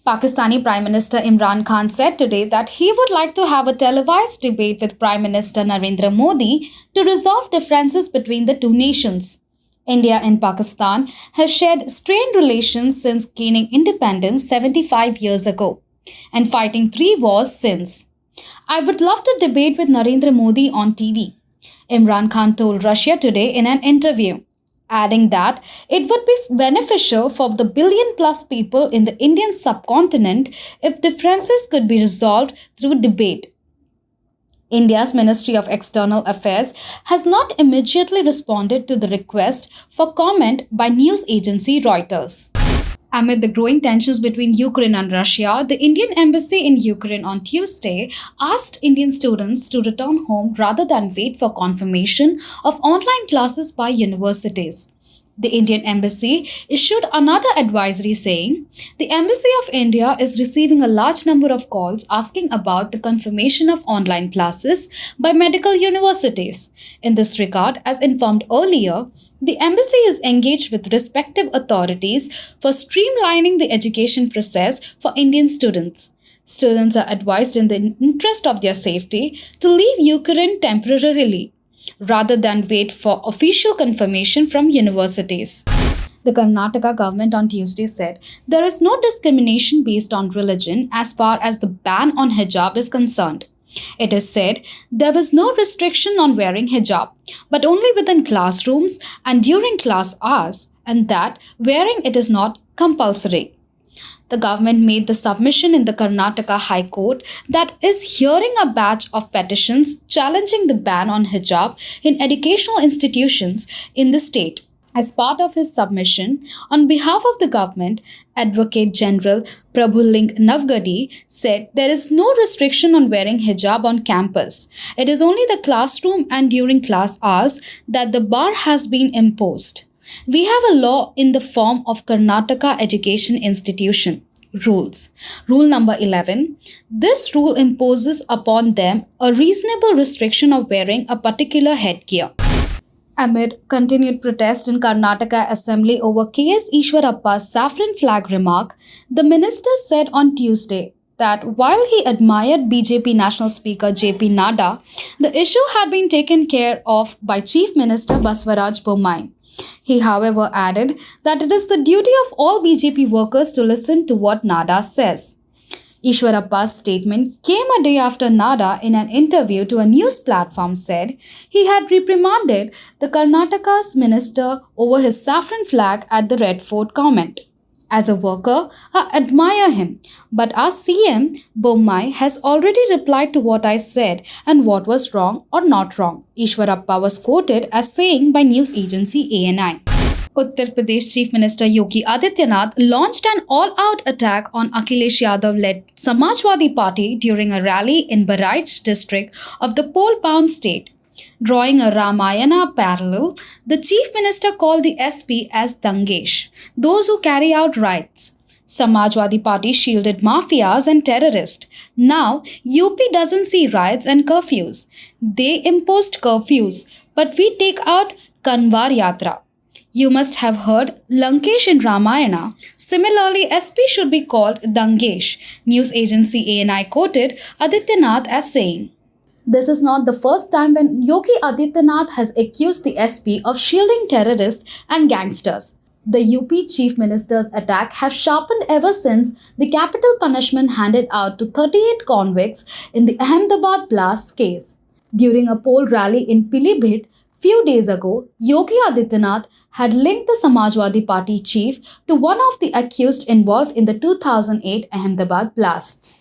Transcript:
Pakistani Prime Minister Imran Khan said today that he would like to have a televised debate with Prime Minister Narendra Modi to resolve differences between the two nations. India and Pakistan have shared strained relations since gaining independence 75 years ago and fighting three wars since. I would love to debate with Narendra Modi on TV, Imran Khan told Russia Today in an interview, adding that it would be beneficial for the billion plus people in the Indian subcontinent if differences could be resolved through debate. India's Ministry of External Affairs has not immediately responded to the request for comment by news agency Reuters. Amid the growing tensions between Ukraine and Russia, the Indian Embassy in Ukraine on Tuesday asked Indian students to return home rather than wait for confirmation of online classes by universities. The Indian Embassy issued another advisory saying, the Embassy of India is receiving a large number of calls asking about the confirmation of online classes by medical universities. In this regard, as informed earlier, the Embassy is engaged with respective authorities for streamlining the education process for Indian students. Students are advised in the interest of their safety to leave Ukraine temporarily, rather than wait for official confirmation from universities. The Karnataka government on Tuesday said there is no discrimination based on religion as far as the ban on hijab is concerned. It is said there was no restriction on wearing hijab, but only within classrooms and during class hours, and that wearing it is not compulsory. The government made the submission in the Karnataka High Court that is hearing a batch of petitions challenging the ban on hijab in educational institutions in the state. As part of his submission, on behalf of the government, Advocate General Prabhuling Navgadi said there is no restriction on wearing hijab on campus. It is only the classroom and during class hours that the bar has been imposed. We have a law in the form of Karnataka Education Institution rules. Rule number 11. This rule imposes upon them a reasonable restriction of wearing a particular headgear. Amid continued protest in Karnataka Assembly over K.S. Ishwarappa's saffron flag remark, the minister said on Tuesday that while he admired BJP National Speaker J.P. Nadda, the issue had been taken care of by Chief Minister Basavaraj Bommai. He, however, added that it is the duty of all BJP workers to listen to what Nadda says. Ishwarappa's statement came a day after Nadda, in an interview to a news platform, said he had reprimanded the Karnataka's minister over his saffron flag at the Red Fort comment. As a worker, I admire him, but our CM, Bommai, has already replied to what I said and what was wrong or not wrong, Ishwarappa was quoted as saying by news agency ANI. Uttar Pradesh Chief Minister Yogi Adityanath launched an all-out attack on Akhilesh Yadav-led Samajwadi Party during a rally in Bahraich district of the poll-bound state. Drawing a Ramayana parallel, the Chief Minister called the SP as Dangesh, those who carry out riots. Samajwadi Party shielded mafias and terrorists. Now, UP doesn't see riots and curfews. They imposed curfews, but we take out Kanwar Yatra. You must have heard Lankesh in Ramayana. Similarly, SP should be called Dangesh. News agency ANI quoted Adityanath as saying, this is not the first time when Yogi Adityanath has accused the SP of shielding terrorists and gangsters. The UP Chief Minister's attack has sharpened ever since the capital punishment handed out to 38 convicts in the Ahmedabad blast case. During a poll rally in Pilibhit few days ago, Yogi Adityanath had linked the Samajwadi Party chief to one of the accused involved in the 2008 Ahmedabad blasts.